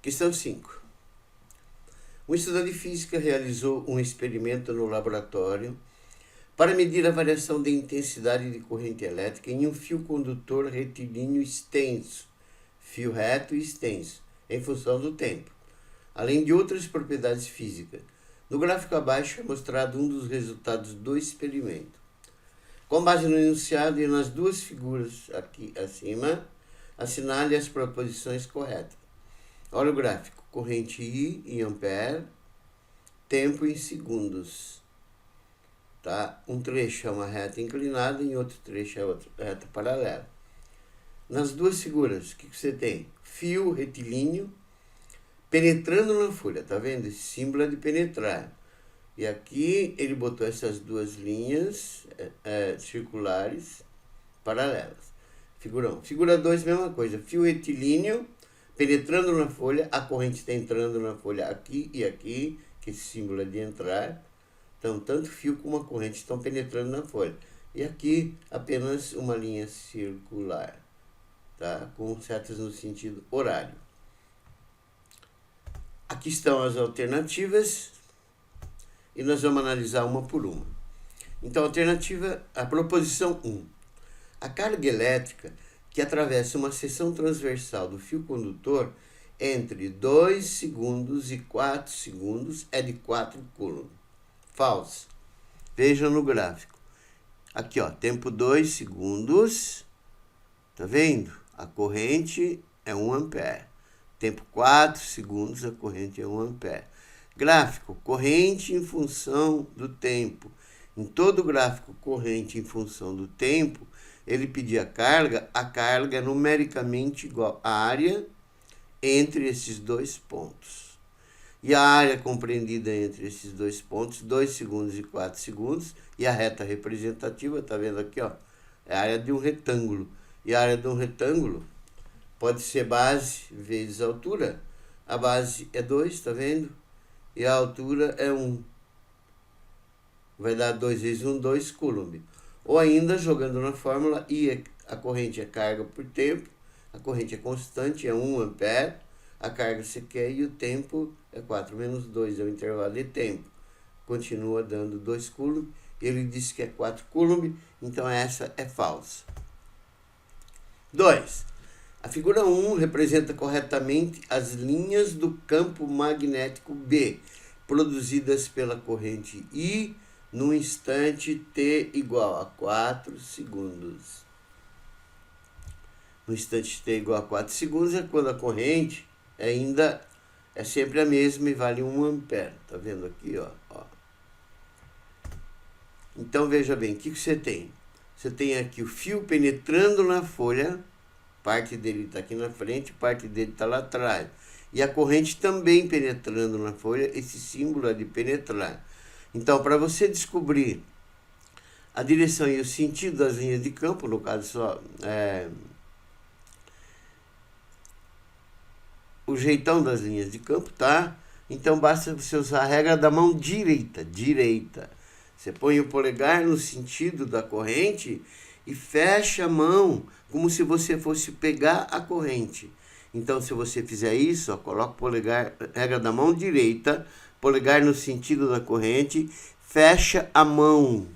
Questão 5. Um estudante de física realizou um experimento no laboratório para medir a variação de intensidade de corrente elétrica em um fio condutor retilíneo extenso, fio reto e extenso, em função do tempo, além de outras propriedades físicas. No gráfico abaixo é mostrado um dos resultados do experimento. Com base no enunciado e nas duas figuras aqui acima, assinale as proposições corretas. Olha o gráfico: corrente I em ampere, tempo em segundos. Tá? Um trecho é uma reta inclinada e outro trecho é outra reta paralela. Nas duas figuras, o que você tem? Fio retilíneo penetrando na folha, tá vendo? Esse símbolo é de penetrar. E aqui ele botou essas duas linhas circulares paralelas. Figura 1. Figura 2, mesma coisa. Fio retilíneo penetrando na folha, a corrente está entrando na folha aqui e aqui, que esse símbolo é de entrar. Então, tanto fio como a corrente estão penetrando na folha. E aqui, apenas uma linha circular, tá? Com setas no sentido horário. Aqui estão as alternativas e nós vamos analisar uma por uma. Então, alternativa, a proposição 1. A carga elétrica que atravessa uma seção transversal do fio condutor entre 2 segundos e 4 segundos é de 4 coulombs. Falso. Vejam no gráfico. Aqui, ó, tempo 2 segundos. Tá vendo? A corrente é 1 ampere. Tempo 4 segundos, a corrente é 1 ampere. Gráfico, corrente em função do tempo. Em todo gráfico, corrente em função do tempo, ele pedia a carga é numericamente igual à área entre esses dois pontos. E a área compreendida entre esses dois pontos, 2 segundos e 4 segundos, e a reta representativa, tá vendo aqui, ó, é a área de um retângulo. E a área de um retângulo pode ser base vezes altura. A base é 2, tá vendo? E a altura é 1. Vai dar 2 vezes 1, 2 coulombs. Ou ainda, jogando na fórmula, I, a corrente é carga por tempo, a corrente é constante, é 1 ampere, a carga você quer e o tempo é 4 menos 2, é o intervalo de tempo. Continua dando 2 coulombs, ele disse que é 4 coulombs, então essa é falsa. 2. A figura 1 representa corretamente as linhas do campo magnético B, produzidas pela corrente I, no instante t igual a 4 segundos. No instante t igual a 4 segundos é quando a corrente ainda é sempre a mesma e vale 1 ampere. Tá vendo aqui, ó? Então, veja bem, o que você tem? Você tem aqui o fio penetrando na folha, parte dele está aqui na frente, parte dele está lá atrás. E a corrente também penetrando na folha, esse símbolo é de penetrar. Então, para você descobrir a direção e o sentido das linhas de campo, no caso só o jeitão das linhas de campo, tá? Então, basta você usar a regra da mão direita. Você põe o polegar no sentido da corrente e fecha a mão como se você fosse pegar a corrente. Então, se você fizer isso, ó, coloca o polegar, regra da mão direita, polegar no sentido da corrente, fecha a mão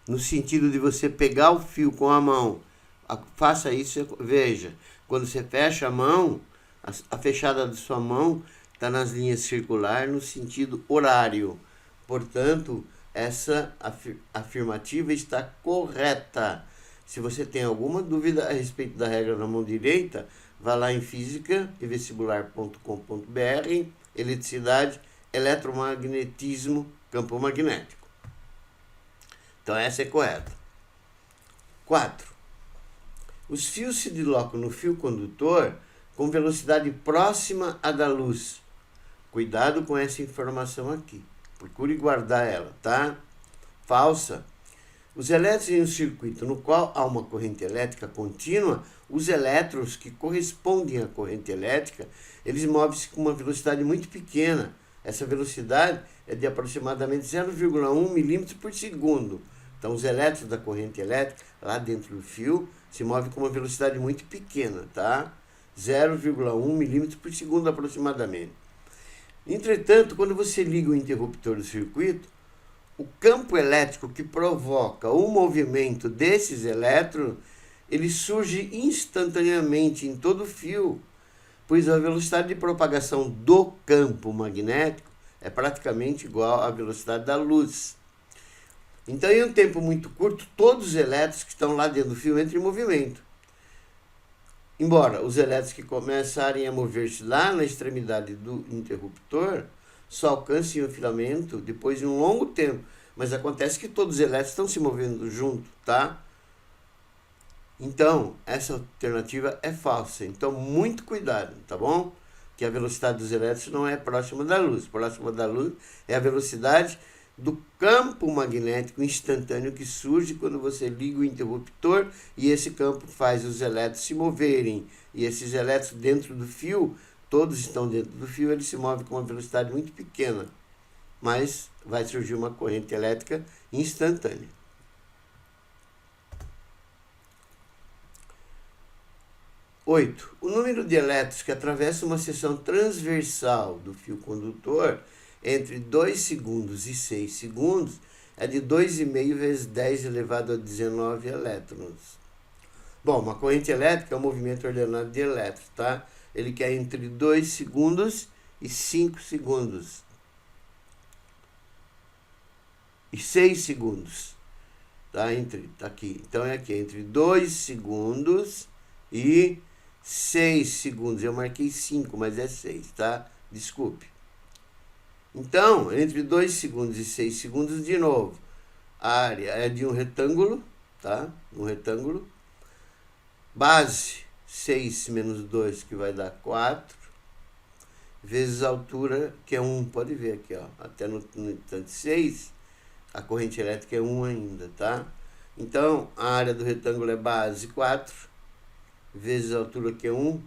no sentido de você pegar o fio com a mão. Faça isso, veja, quando você fecha a mão, a fechada da sua mão está nas linhas circulares no sentido horário. Portanto, essa afirmativa está correta. Se você tem alguma dúvida a respeito da regra da mão direita, vá lá em física e vestibular.com.br, eletricidade, eletromagnetismo, campo magnético. Então essa é correta. 4. Os fios se deslocam no fio condutor com velocidade próxima à da luz. Cuidado com essa informação aqui. Procure guardar ela, tá? Falsa. Os elétrons em um circuito no qual há uma corrente elétrica contínua, os elétrons que correspondem à corrente elétrica, eles movem-se com uma velocidade muito pequena. Essa velocidade é de aproximadamente 0,1 milímetros por segundo. Então, os elétrons da corrente elétrica, lá dentro do fio, se movem com uma velocidade muito pequena, tá? 0,1 milímetro por segundo aproximadamente. Entretanto, quando você liga o interruptor do circuito, o campo elétrico que provoca o movimento desses elétrons, ele surge instantaneamente em todo o fio, pois a velocidade de propagação do campo magnético é praticamente igual à velocidade da luz. Então, em um tempo muito curto, todos os elétrons que estão lá dentro do fio entram em movimento. Embora os elétrons que começarem a mover-se lá na extremidade do interruptor só alcancem o filamento depois de um longo tempo. Mas acontece que todos os elétrons estão se movendo junto, tá? Então, essa alternativa é falsa. Então, muito cuidado, tá bom? Que a velocidade dos elétrons não é próxima da luz. Próxima da luz é a velocidade do campo magnético instantâneo que surge quando você liga o interruptor e esse campo faz os elétrons se moverem. E esses elétrons dentro do fio, todos estão dentro do fio, eles se movem com uma velocidade muito pequena, mas vai surgir uma corrente elétrica instantânea. 8. O número de elétrons que atravessa uma seção transversal do fio condutor entre 2 segundos e 6 segundos é de 2,5 vezes 10 elevado a 19 elétrons. Bom, uma corrente elétrica é um movimento ordenado de elétrons, tá? Ele quer entre 2 segundos e 5 segundos. E 6 segundos. Tá aqui. Então é aqui, entre 2 segundos e 6 segundos. Eu marquei 5, mas é 6, tá? Desculpe. Então, entre 2 segundos e 6 segundos, de novo, a área é de um retângulo, tá? Um retângulo. Base, 6 menos 2, que vai dar 4, vezes a altura, que é 1. Pode ver aqui, ó. Até no instante 6, a corrente elétrica é 1 ainda, tá? Então, a área do retângulo é base 4, vezes a altura, que é 1,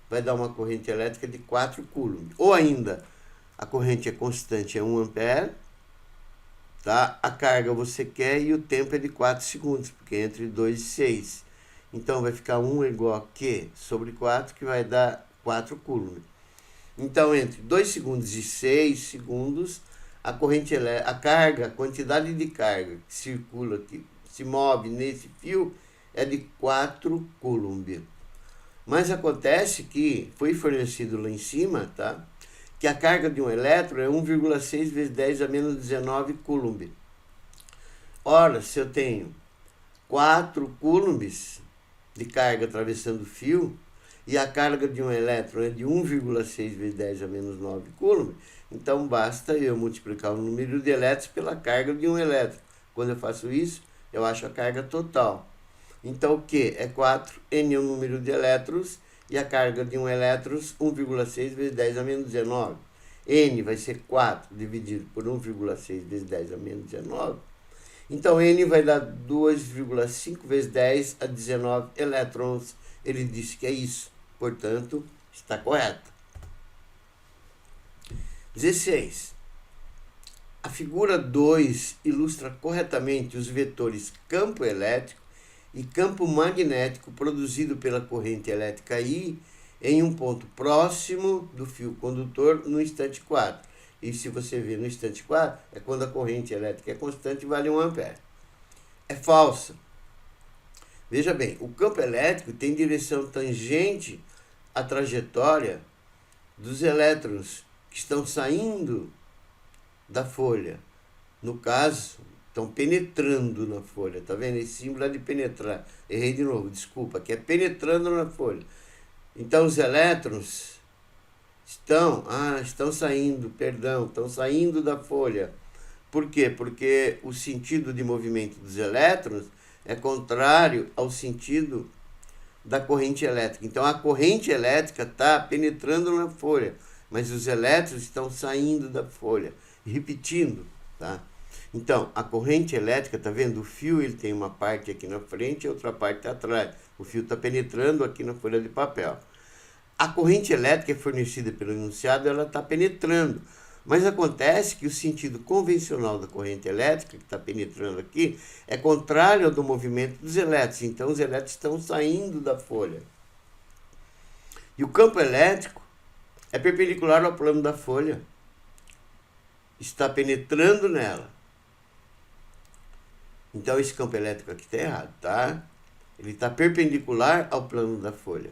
vai dar uma corrente elétrica de 4 coulombs. Ou ainda, a corrente é constante, é 1 ampere, tá? A carga você quer e o tempo é de 4 segundos, porque é entre 2 e 6. Então, vai ficar 1 igual a Q sobre 4, que vai dar 4 coulombs. Então, entre 2 segundos e 6 segundos, a corrente elétrica, a carga, a quantidade de carga que circula, que se move nesse fio, é de 4 coulombs. Mas acontece que foi fornecido lá em cima, tá? Que a carga de um elétron é 1,6 vezes 10 a menos 19 coulombs. Ora, se eu tenho 4 coulombs de carga atravessando o fio, e a carga de um elétron é de 1,6 vezes 10 a menos 9 coulombs, então basta eu multiplicar o número de elétrons pela carga de um elétron. Quando eu faço isso, eu acho a carga total. Então o Q é 4, N é o número de elétrons, e a carga de um elétron, 1,6 vezes 10 a menos 19. N vai ser 4 dividido por 1,6 vezes 10 a menos 19. Então, N vai dar 2,5 vezes 10 a 19 elétrons. Ele disse que é isso. Portanto, está correto. 16. A figura 2 ilustra corretamente os vetores campo elétrico e campo magnético produzido pela corrente elétrica I em um ponto próximo do fio condutor no instante 4. E se você ver no instante 4, é quando a corrente elétrica é constante e vale 1 ampere. É falsa. Veja bem, o campo elétrico tem direção tangente à trajetória dos elétrons que estão saindo da folha. No caso, estão penetrando na folha. Tá vendo? Esse símbolo é de penetrar. Errei de novo, desculpa, que é penetrando na folha. Então, os elétrons estão saindo da folha. Por quê? Porque o sentido de movimento dos elétrons é contrário ao sentido da corrente elétrica. Então, a corrente elétrica está penetrando na folha, mas os elétrons estão saindo da folha. Repetindo, tá? Então, a corrente elétrica, tá vendo? O fio ele tem uma parte aqui na frente e outra parte atrás. O fio está penetrando aqui na folha de papel. A corrente elétrica é fornecida pelo enunciado, ela está penetrando. Mas acontece que o sentido convencional da corrente elétrica, que está penetrando aqui, é contrário ao do movimento dos elétrons. Então, os elétrons estão saindo da folha. E o campo elétrico é perpendicular ao plano da folha. Está penetrando nela. Então esse campo elétrico aqui está errado, tá? Ele está perpendicular ao plano da folha.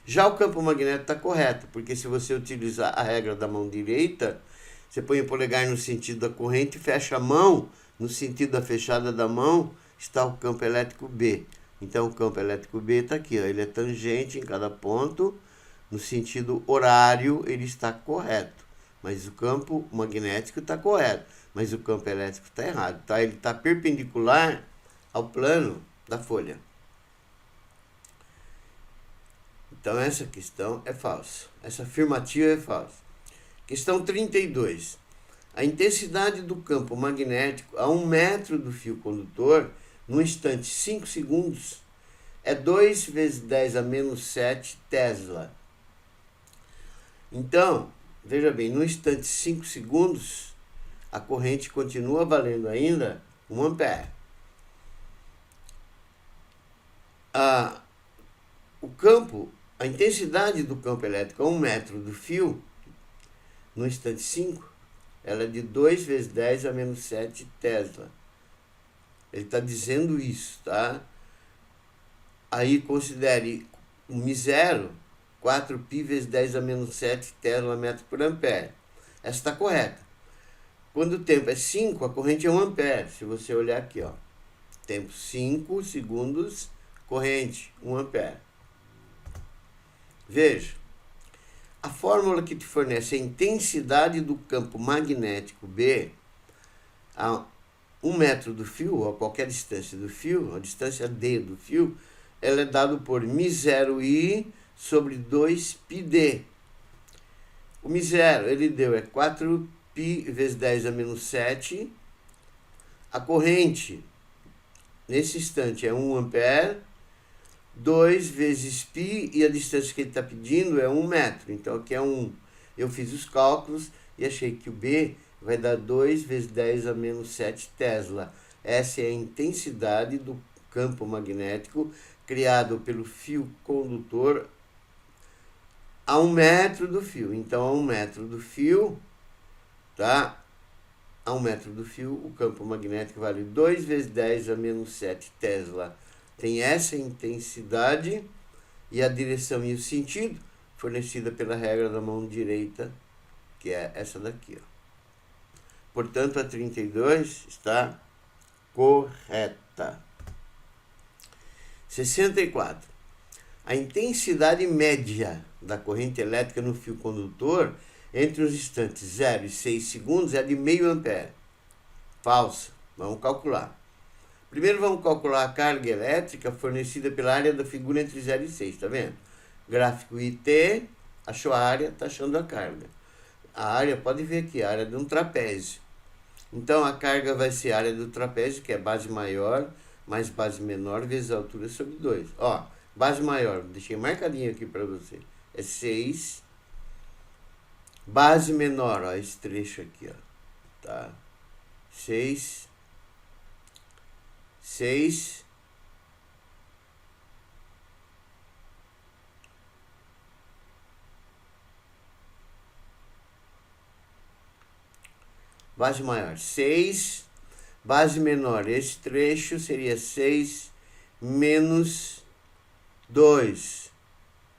Já o campo magnético está correto, porque se você utilizar a regra da mão direita, você põe o polegar no sentido da corrente e fecha a mão, no sentido da fechada da mão, está o campo elétrico B. Então o campo elétrico B está aqui, ó, ele é tangente em cada ponto, no sentido horário ele está correto, mas o campo magnético está correto, mas o campo elétrico está errado, tá? Ele está perpendicular ao plano da folha. Então essa questão é falsa, essa afirmativa é falsa. Questão 32. A intensidade do campo magnético a 1 metro do fio condutor, no instante 5 segundos, é 2 vezes 10 a menos 7 Tesla. Então, veja bem, no instante 5 segundos, a corrente continua valendo ainda 1 ampere. A intensidade do campo elétrico a 1 metro do fio, no instante 5, ela é de 2 vezes 10 a menos 7 Tesla. Ele está dizendo isso, tá? Aí considere o μ0, 4π vezes 10 a menos 7 Tesla metro por ampere. Essa está correta. Quando o tempo é 5, a corrente é 1 ampere. Se você olhar aqui, ó, tempo 5 segundos, corrente 1 ampere. Veja, a fórmula que te fornece a intensidade do campo magnético B a 1 metro do fio, ou a qualquer distância do fio, a distância D do fio, ela é dada por μ0i sobre 2πd. O μ0, ele deu, é 4π vezes 10 a menos 7. A corrente, nesse instante, é 1 ampere. 2 vezes π, e a distância que ele está pedindo é 1 metro. Então aqui é 1. Eu fiz os cálculos e achei que o B vai dar 2 vezes 10 a menos 7 Tesla. Essa é a intensidade do campo magnético criado pelo fio condutor a 1 metro do fio. Então, a 1 metro do fio, tá? A 1 metro do fio, o campo magnético vale 2 vezes 10 a menos 7 Tesla. Tem essa intensidade e a direção e o sentido fornecida pela regra da mão direita, que é essa daqui, ó. Portanto, a 32 está correta. 64. A intensidade média da corrente elétrica no fio condutor entre os instantes 0 e 6 segundos é de meio ampere. Falsa. Vamos calcular. Primeiro vamos calcular a carga elétrica fornecida pela área da figura entre 0 e 6, tá vendo? Gráfico IT, achou a área, está achando a carga. A área, pode ver aqui, a área de um trapézio. Então a carga vai ser a área do trapézio, que é base maior, mais base menor, vezes a altura sobre 2. Ó, base maior, deixei marcadinho aqui para você, é 6. Base menor, ó, esse trecho aqui, ó, tá? 6. Base maior, 6. Base menor, esse trecho seria 6 menos 2,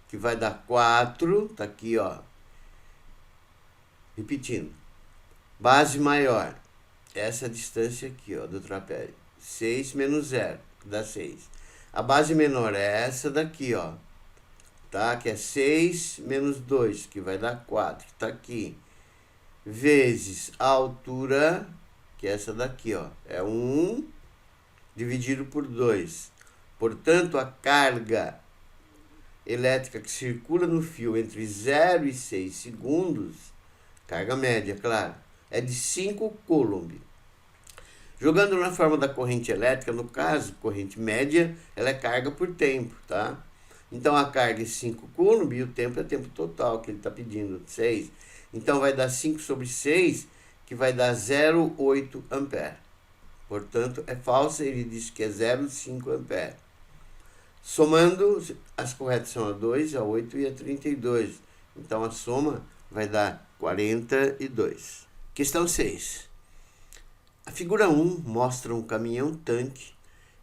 que vai dar 4, tá aqui, ó. Repetindo. Base maior, essa distância aqui, ó, do trapézio. 6 menos 0, que dá 6. A base menor é essa daqui, ó. Tá? Que é 6 menos 2, que vai dar 4, que tá aqui. Vezes a altura, que é essa daqui, ó. É 1 dividido por 2. Portanto, a carga elétrica que circula no fio entre 0 e 6 segundos, carga média, claro, é de 5 coulomb. Jogando na forma da corrente elétrica, no caso, corrente média, ela é carga por tempo, tá? Então, a carga é 5 coulomb e o tempo é tempo total, que ele está pedindo, 6. Então, vai dar 5 sobre 6, que vai dar 0,8 ampere. Portanto, é falso, ele diz que é 0,5 ampere. Somando, as corretas são a 2, a 8 e a 32. Então, a soma vai dar 42. Questão 6. A figura 1 mostra um caminhão-tanque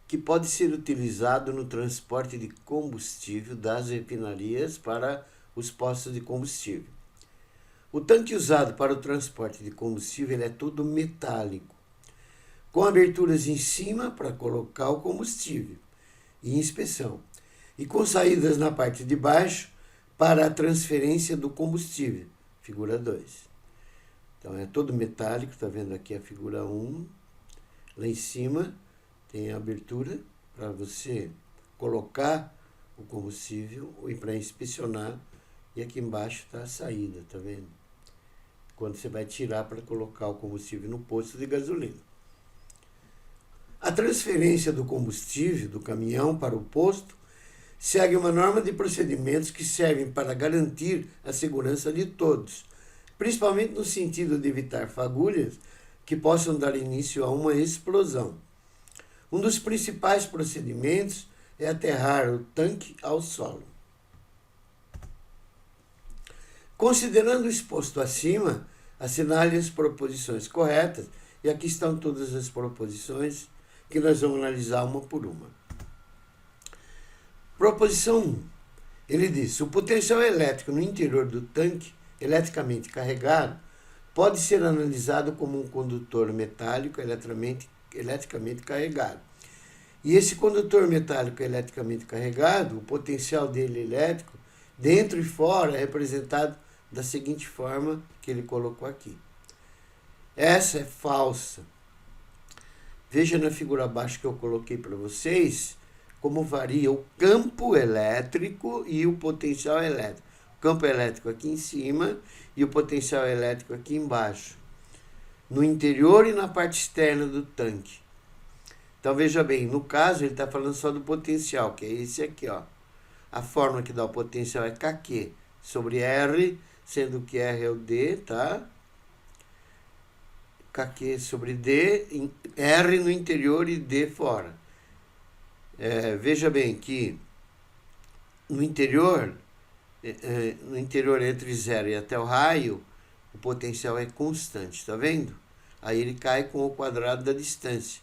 que pode ser utilizado no transporte de combustível das refinarias para os postos de combustível. O tanque usado para o transporte de combustível ele é todo metálico, com aberturas em cima para colocar o combustível e inspeção, e com saídas na parte de baixo para a transferência do combustível, figura 2. Então é todo metálico, está vendo aqui a figura 1, lá em cima tem a abertura para você colocar o combustível e para inspecionar, e aqui embaixo está a saída, está vendo? Quando você vai tirar para colocar o combustível no posto de gasolina. A transferência do combustível do caminhão para o posto segue uma norma de procedimentos que servem para garantir a segurança de todos, principalmente no sentido de evitar fagulhas que possam dar início a uma explosão. Um dos principais procedimentos é aterrar o tanque ao solo. Considerando o exposto acima, assinale as proposições corretas, e aqui estão todas as proposições que nós vamos analisar uma por uma. Proposição 1. Ele diz: o potencial elétrico no interior do tanque, eletricamente carregado, pode ser analisado como um condutor metálico eletricamente carregado. E esse condutor metálico eletricamente carregado, o potencial dele elétrico, dentro e fora, é representado da seguinte forma que ele colocou aqui. Essa é falsa. Veja na figura abaixo que eu coloquei para vocês como varia o campo elétrico e o potencial elétrico. O campo elétrico aqui em cima e o potencial elétrico aqui embaixo. No interior e na parte externa do tanque. Então veja bem, no caso ele está falando só do potencial, que é esse aqui, ó. A fórmula que dá o potencial é Kq sobre R, sendo que R é o D, tá? Kq sobre D, R no interior e D fora. Veja bem que no interior entre 0 e até o raio, o potencial é constante, tá vendo? Aí ele cai com o quadrado da distância.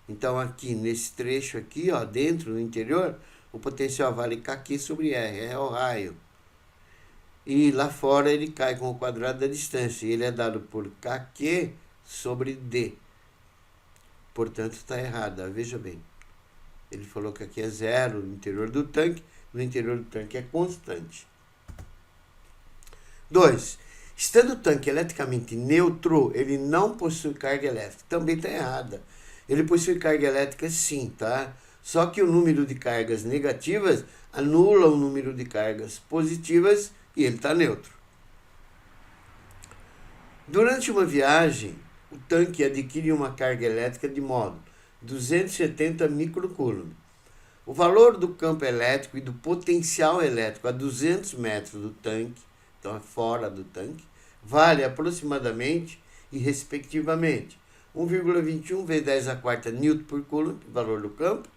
Então aqui, nesse trecho aqui, ó, dentro, no interior, o potencial vale Kq sobre R, é o raio. E lá fora ele cai com o quadrado da distância, e ele é dado por Kq sobre D. Portanto, está errado, veja bem. Ele falou que aqui é 0 no interior do tanque é constante. 2. Estando o tanque eletricamente neutro, ele não possui carga elétrica. Também está errada. Ele possui carga elétrica sim, tá? Só que o número de cargas negativas anula o número de cargas positivas e ele está neutro. Durante uma viagem, o tanque adquire uma carga elétrica de modo 270 microcoulomb. O valor do campo elétrico e do potencial elétrico a 200 metros do tanque, então é fora do tanque, vale aproximadamente e respectivamente 1,21 vezes 10 a quarta newton por coulomb, valor do campo,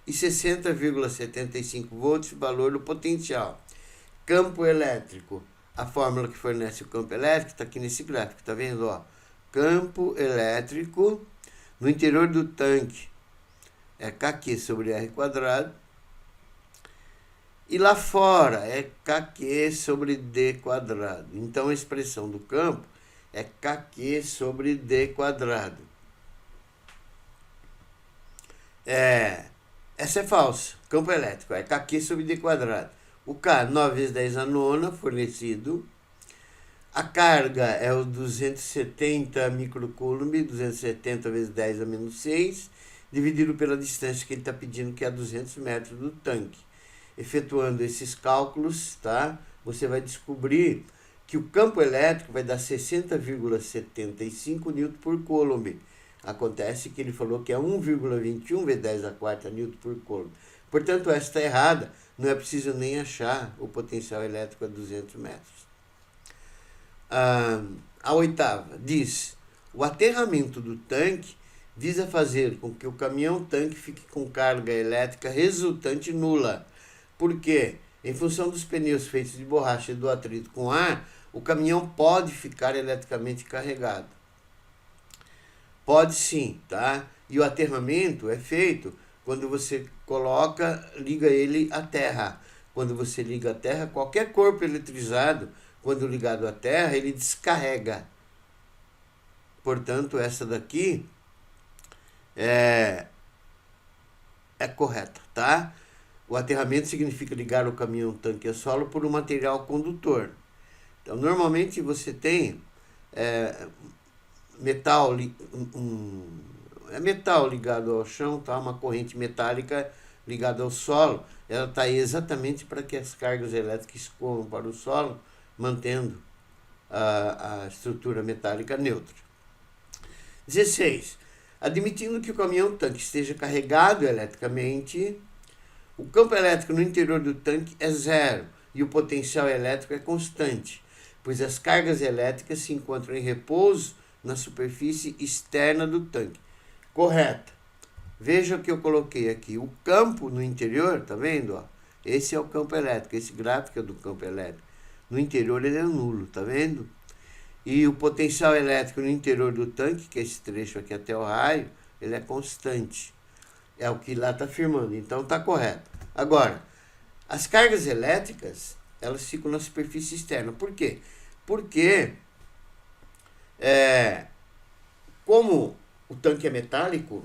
e 60,75 volts, valor do potencial. Campo elétrico, a fórmula que fornece o campo elétrico está aqui nesse gráfico, está vendo? Ó? Campo elétrico no interior do tanque é Kq sobre R quadrado, e lá fora é Kq sobre D quadrado. Então a expressão do campo é Kq sobre D quadrado. Essa é falsa. Campo elétrico é Kq sobre D quadrado. O K, 9 vezes 10 a nona, fornecido. A carga é o 270 microcoulomb, 270 vezes 10 a menos 6, dividido pela distância que ele está pedindo, que é a 200 metros do tanque. Efetuando esses cálculos, tá? Você vai descobrir que o campo elétrico vai dar 60,75 newton por coulomb. Acontece que ele falou que é 1,21 vezes 10 a quarta newton por coulomb. Portanto, essa está errada. Não é preciso nem achar o potencial elétrico a 200 metros. A oitava diz: o aterramento do tanque visa fazer com que o caminhão-tanque fique com carga elétrica resultante nula. Por quê? Em função dos pneus feitos de borracha e do atrito com ar, o caminhão pode ficar eletricamente carregado. Pode sim, tá? E o aterramento é feito quando você liga ele à terra. Quando você liga à terra, qualquer corpo eletrizado, quando ligado à terra, ele descarrega. Portanto, essa daqui é correta, tá? O aterramento significa ligar o caminhão-tanque a solo por um material condutor. Então, normalmente você tem metal ligado ao chão, tá? Uma corrente metálica ligada ao solo. Ela está aí exatamente para que as cargas elétricas escorram para o solo, mantendo a estrutura metálica neutra. 16. Admitindo que o caminhão-tanque esteja carregado eletricamente, o campo elétrico no interior do tanque é zero e o potencial elétrico é constante, pois as cargas elétricas se encontram em repouso na superfície externa do tanque. Correto. Veja o que eu coloquei aqui. O campo no interior, tá vendo? Ó? Esse é o campo elétrico, esse gráfico é do campo elétrico. No interior ele é nulo, tá vendo? E o potencial elétrico no interior do tanque, que é esse trecho aqui até o raio, ele é constante. É o que lá está afirmando, então está correto. Agora, as cargas elétricas, elas ficam na superfície externa. Por quê? Porque, como o tanque é metálico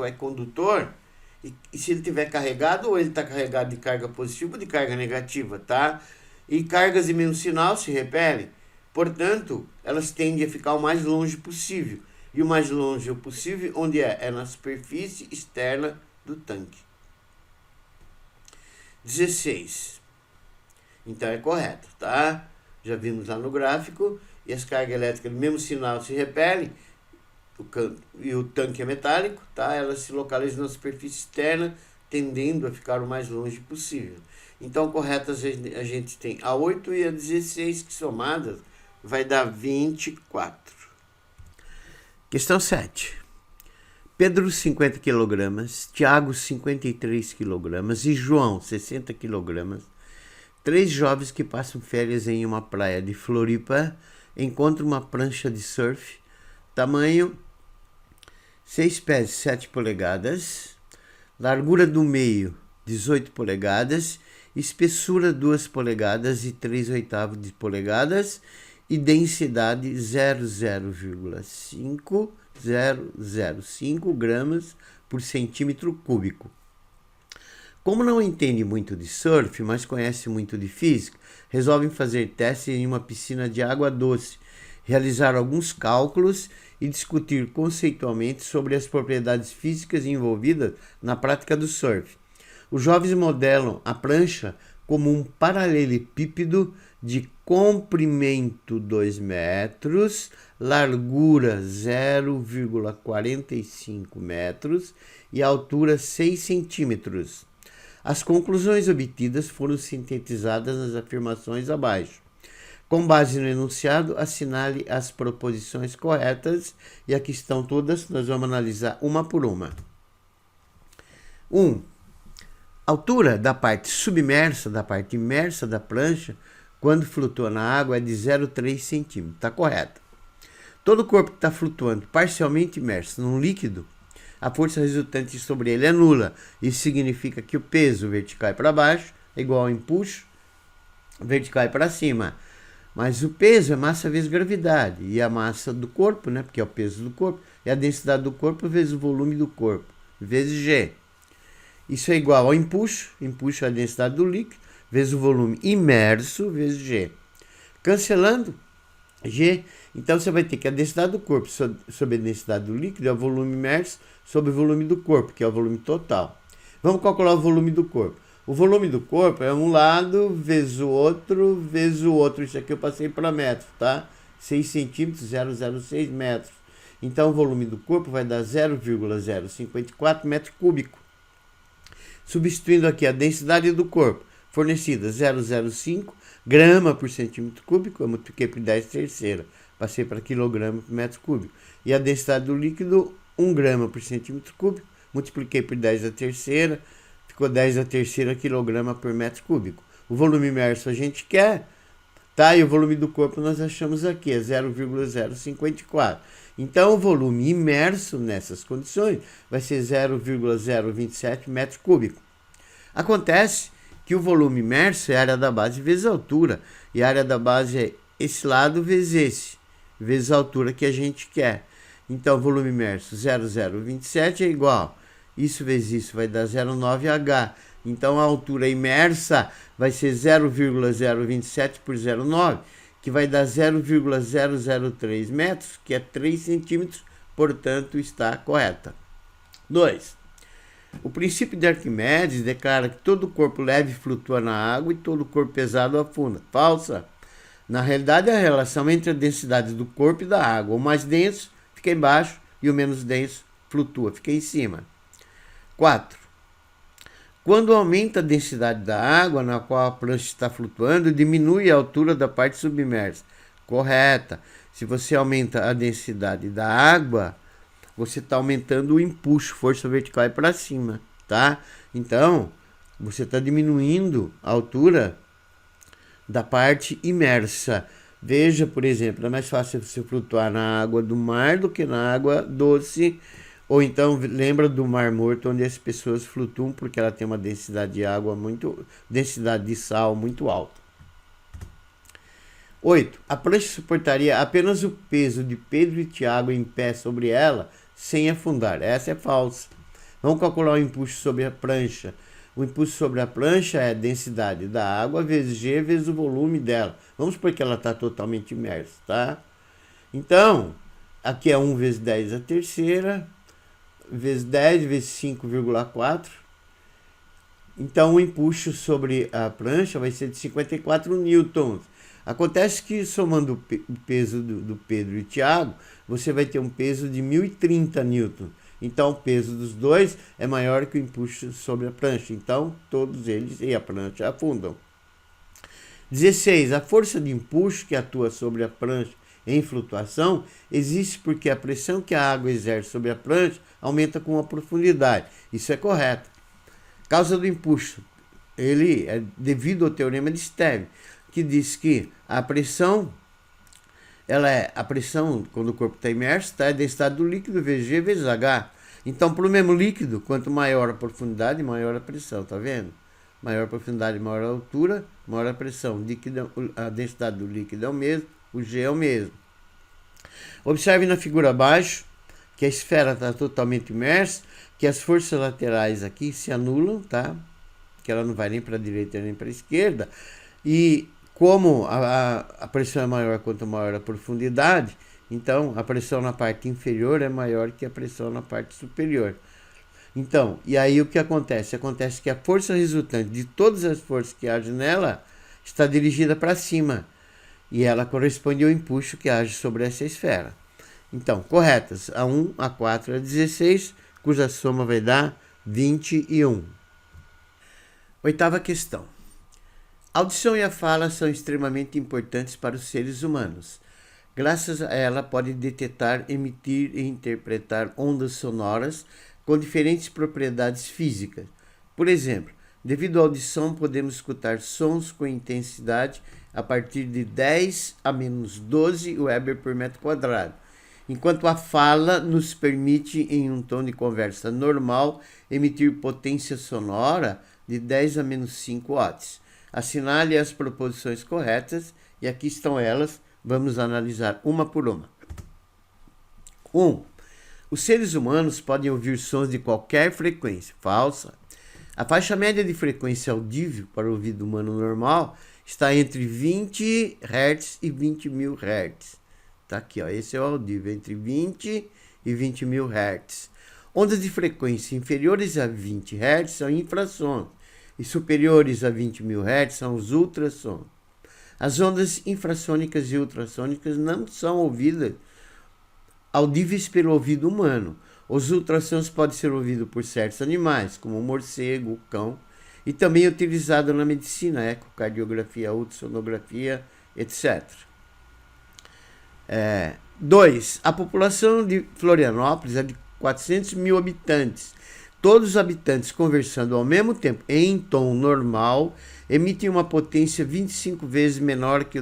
é condutor, e se ele estiver carregado, ou ele está carregado de carga positiva ou de carga negativa, tá? E cargas de mesmo sinal se repelem, portanto, elas tendem a ficar o mais longe possível. E o mais longe possível, onde é? É na superfície externa do tanque. 16. Então é correto, tá? Já vimos lá no gráfico. E as cargas elétricas do mesmo sinal se repelem. E o tanque é metálico, tá? Elas se localizam na superfície externa, tendendo a ficar o mais longe possível. Então, corretas a gente tem a 8 e a 16, que somadas vai dar 24. Questão 7. Pedro, 50 kg, Tiago, 53 kg e João, 60 kg. 3 jovens que passam férias em uma praia de Floripa encontram uma prancha de surf, tamanho 6 pés 7 polegadas, largura do meio 18 polegadas, espessura 2 polegadas e 3/8 de polegadas e densidade 0,5005 gramas por centímetro cúbico. Como não entende muito de surf, mas conhece muito de física, resolvem fazer testes em uma piscina de água doce, realizar alguns cálculos e discutir conceitualmente sobre as propriedades físicas envolvidas na prática do surf. Os jovens modelam a prancha como um paralelepípedo de comprimento 2 metros, largura 0,45 metros e altura 6 centímetros. As conclusões obtidas foram sintetizadas nas afirmações abaixo. Com base no enunciado, assinale as proposições corretas e aqui estão todas, nós vamos analisar uma por uma. 1. Altura da parte submersa, da parte imersa da prancha, quando flutua na água, é de 0,3 centímetros. Está correto. Todo corpo que está flutuando parcialmente imerso num líquido, a força resultante sobre ele é nula. Isso significa que o peso vertical para baixo é igual ao empuxo vertical para cima. Mas o peso é massa vezes gravidade. E a massa do corpo, né, porque é o peso do corpo, é a densidade do corpo vezes o volume do corpo, vezes G. Isso é igual ao empuxo é a densidade do líquido, vezes o volume imerso, vezes G. Cancelando G, então você vai ter que a densidade do corpo sobre a densidade do líquido é o volume imerso sobre o volume do corpo, que é o volume total. Vamos calcular o volume do corpo. O volume do corpo é um lado vezes o outro, vezes o outro. Isso aqui eu passei para metros, tá? 6 centímetros, 0,06 metros. Então o volume do corpo vai dar 0,054 metro cúbico. Substituindo aqui a densidade do corpo, fornecida 0,05 grama por centímetro cúbico, eu multipliquei por 10 terceira, passei para quilograma por metro cúbico. E a densidade do líquido, 1 grama por centímetro cúbico, multipliquei por 10 a terceira, ficou 10 a terceira quilograma por metro cúbico. O volume imerso a gente quer, tá? E o volume do corpo nós achamos aqui, é 0,054. Então, o volume imerso nessas condições vai ser 0,027 metro cúbico. Acontece que o volume imerso é a área da base vezes a altura, e a área da base é esse lado vezes esse, vezes a altura que a gente quer. Então, o volume imerso 0,027 é igual, isso vezes isso vai dar 0,9H. Então, a altura imersa vai ser 0,027 por 0,9, que vai dar 0,003 metros, que é 3 centímetros, portanto, está correta. 2. O princípio de Arquimedes declara que todo corpo leve flutua na água e todo corpo pesado afunda. Falsa. Na realidade, a relação entre a densidade do corpo e da água. O mais denso fica embaixo e o menos denso flutua, fica em cima. 4. Quando aumenta a densidade da água na qual a prancha está flutuando, diminui a altura da parte submersa. Correta. Se você aumenta a densidade da água, você está aumentando o empuxo, força vertical é para cima, tá? Então, você está diminuindo a altura da parte imersa. Veja, por exemplo, é mais fácil você flutuar na água do mar do que na água doce. Ou então, lembra do Mar Morto, onde as pessoas flutuam porque ela tem uma densidade de água densidade de sal muito alta. 8. A prancha suportaria apenas o peso de Pedro e Tiago em pé sobre ela, sem afundar. Essa é falsa. Vamos calcular o impulso sobre a prancha. O impulso sobre a prancha é a densidade da água vezes G vezes o volume dela. Vamos supor que ela está totalmente imersa, tá? Então, aqui é 1 vezes 10 a terceira, vezes 10 vezes 5,4. Então, o impulso sobre a prancha vai ser de 54 newtons. Acontece que, somando o peso do Pedro e Tiago, você vai ter um peso de 1030 newtons. Então, o peso dos dois é maior que o impulso sobre a prancha. Então, todos eles e a prancha afundam. 16. A força de impulso que atua sobre a prancha em flutuação existe porque a pressão que a água exerce sobre a prancha aumenta com a profundidade. Isso é correto. Causa do impulso. Ele é devido ao teorema de Stern, que diz que a pressão, quando o corpo está imerso, é a densidade do líquido vezes G vezes H. Então, para o mesmo líquido, quanto maior a profundidade, maior a pressão, tá vendo? Maior a profundidade, maior a altura, maior a pressão. A densidade do líquido é o mesmo, o G é o mesmo. Observe na figura abaixo que a esfera está totalmente imersa, que as forças laterais aqui se anulam, tá? Que ela não vai nem para a direita nem para a esquerda. E como a pressão é maior quanto maior a profundidade, então a pressão na parte inferior é maior que a pressão na parte superior. Então, e aí o que acontece? Acontece que a força resultante de todas as forças que agem nela está dirigida para cima. E ela corresponde ao impulso que age sobre essa esfera. Então, corretas, a 1, a 4, a 16, cuja soma vai dar 21. Oitava questão. A audição e a fala são extremamente importantes para os seres humanos. Graças a ela, pode detectar, emitir e interpretar ondas sonoras com diferentes propriedades físicas. Por exemplo, devido à audição, podemos escutar sons com intensidade a partir de 10 a menos 12 Weber por metro quadrado, enquanto a fala nos permite, em um tom de conversa normal, emitir potência sonora de 10 a menos 5 watts. Assinale as proposições corretas, e aqui estão elas, vamos analisar uma por uma. 1. Os seres humanos podem ouvir sons de qualquer frequência. Falsa. A faixa média de frequência audível para o ouvido humano normal está entre 20 Hz e 20.000 Hz. Tá aqui, ó, esse é o audível, entre 20 e 20.000 Hz. Ondas de frequência inferiores a 20 Hz são infrassons e superiores a 20.000 Hz são os ultrassons. As ondas infrassônicas e ultrassônicas não são audíveis pelo ouvido humano. Os ultrassons podem ser ouvidos por certos animais, como o morcego, o cão, e também utilizado na medicina, ecocardiografia, ultrassonografia, etc. 2. A população de Florianópolis 400 mil habitantes. Todos os habitantes conversando ao mesmo tempo em tom normal emitem uma potência 25 vezes menor que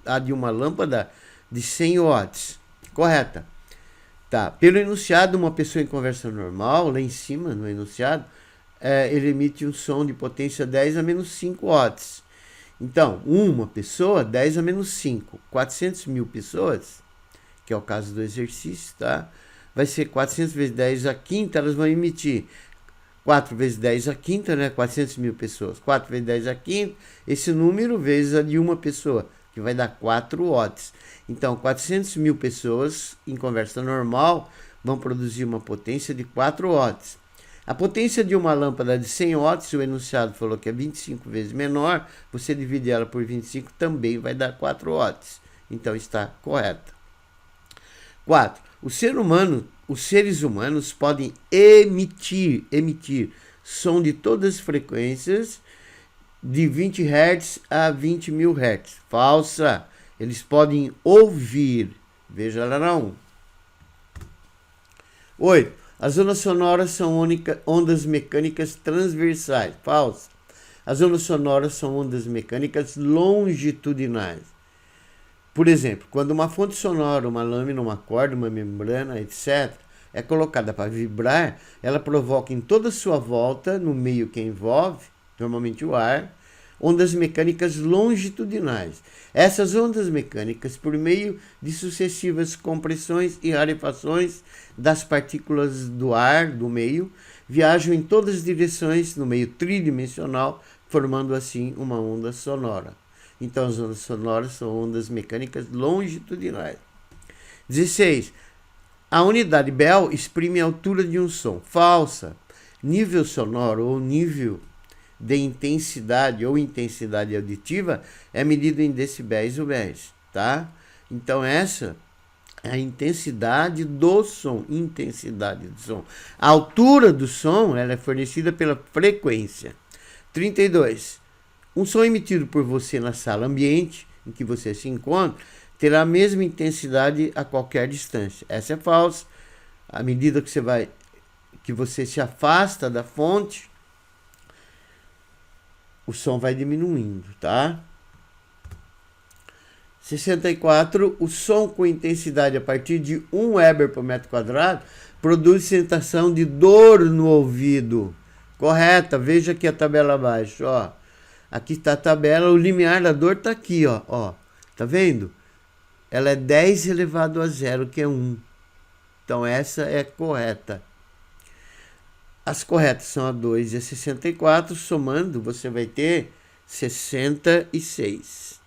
a de uma lâmpada de 100 watts. Correta. Tá. Pelo enunciado, uma pessoa em conversa normal, lá em cima no enunciado, ele emite um som de potência 10 a menos 5 watts. Então, uma pessoa, 10 a menos 5. 400 mil pessoas, que é o caso do exercício, tá? Vai ser 400 vezes 10 à quinta, elas vão emitir 4 vezes 10 à quinta, né? 400 mil pessoas. 4 vezes 10 à quinta, esse número vezes a de uma pessoa, que vai dar 4 watts. Então, 400 mil pessoas em conversa normal vão produzir uma potência de 4 watts. A potência de uma lâmpada de 100 watts, o enunciado falou que é 25 vezes menor, você divide ela por 25, também vai dar 4 watts. Então, está correta. 4. Os seres humanos podem emitir som de todas as frequências de 20 Hz a 20 mil Hz. Falsa. Eles podem ouvir. Veja lá na 1. 8. As ondas sonoras são ondas mecânicas transversais. Falsa. As ondas sonoras são ondas mecânicas longitudinais. Por exemplo, quando uma fonte sonora, uma lâmina, uma corda, uma membrana, etc., é colocada para vibrar, ela provoca em toda a sua volta, no meio que envolve, normalmente o ar, ondas mecânicas longitudinais. Essas ondas mecânicas, por meio de sucessivas compressões e rarefações das partículas do ar do meio, viajam em todas as direções no meio tridimensional, formando assim uma onda sonora. Então, as ondas sonoras são ondas mecânicas longitudinais. 16. A unidade Bell exprime a altura de um som. Falsa. Nível sonoro ou nível de intensidade ou intensidade auditiva é medido em decibéis ou béis, tá? Então, essa é a intensidade do som. Intensidade do som. A altura do som ela é fornecida pela frequência. 32. Um som emitido por você na sala ambiente em que você se encontra terá a mesma intensidade a qualquer distância. Essa é falsa. À medida que você se afasta da fonte, o som vai diminuindo, tá? 64. O som com intensidade a partir de 1 Weber por metro quadrado produz sensação de dor no ouvido. Correta. Veja aqui a tabela abaixo, ó. Aqui está a tabela, o limiar da dor está aqui, ó. Tá vendo? Ela é 10 elevado a 0, que é 1. Então, essa é correta. As corretas são a 2 e a 64. Somando, você vai ter 66.